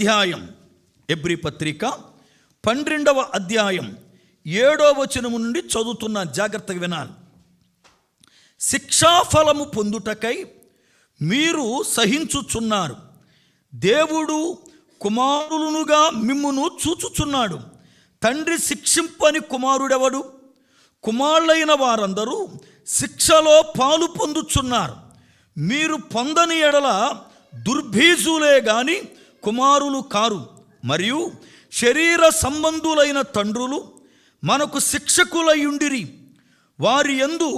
అధ్యాయం, హెబ్రీ పత్రిక 12వ అధ్యాయం 7వ వచనము నుండి చదువుతున్న జాగ్రత్తగా వినాలి. శిక్షాఫలము పొందుటకై మీరు సహించుచున్నారు. దేవుడు కుమారులునుగా మిమ్మును చూచుచున్నాడు. తండ్రి శిక్షింపని కుమారుడెవడు? కుమారులైన వారందరూ శిక్షలో పాలు పొందుచున్నారు. మీరు పొందని ఎడల దుర్భీజులే గాని కుమారులు కారు. మరియు శరీర సంబంధులైన తండ్రులు మనకు శిక్షకులయుండిరి, వారి యందు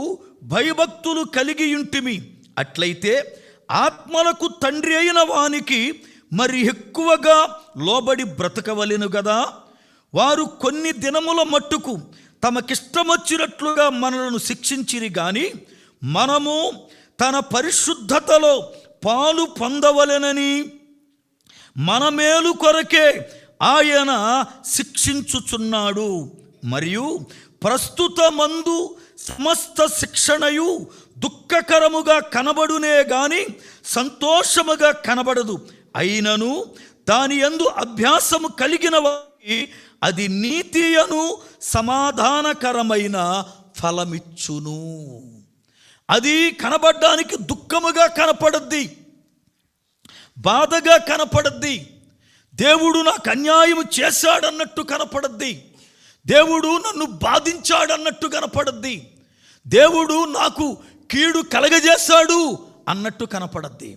భయభక్తులు కలిగి ఉంటిమి. అట్లయితే ఆత్మలకు తండ్రి అయిన వానికి మరి ఎక్కువగా లోబడి బ్రతకవలెను గదా. వారు కొన్ని దినముల మట్టుకు తమకిష్టమొచ్చినట్లుగా మనలను శిక్షించిరి గాని మనము తన పరిశుద్ధతలో పాలు పొందవలెనని మన మేలు కొరకే ఆయన శిక్షించుచున్నాడు. మరియు ప్రస్తుత మందు సమస్త శిక్షణయు దుఃఖకరముగా కనబడునే గాని సంతోషముగా కనబడదు. అయినను దాని యందు అభ్యాసము కలిగిన వారికి అది నీతియను సమాధానకరమైన ఫలమిచ్చును. అది కనబడడానికి దుఃఖముగా కనపడద్ది, బాధగా కనపడద్ది. దేవుడు నాకు అన్యాయం చేశాడన్నట్టు కనపడద్ది. దేవుడు నన్ను బాధించాడన్నట్టు కనపడద్ది. దేవుడు నాకు కీడు కలగజేశాడు అన్నట్టు కనపడద్ది.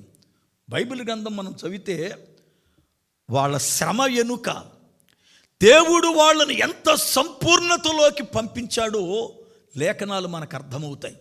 బైబిల్ గ్రంథం మనం చదివితే వాళ్ళ శ్రమ వెనుక దేవుడు వాళ్ళని ఎంత సంపూర్ణతలోకి పంపించాడో లేఖనాలు మనకు అర్థమవుతాయి.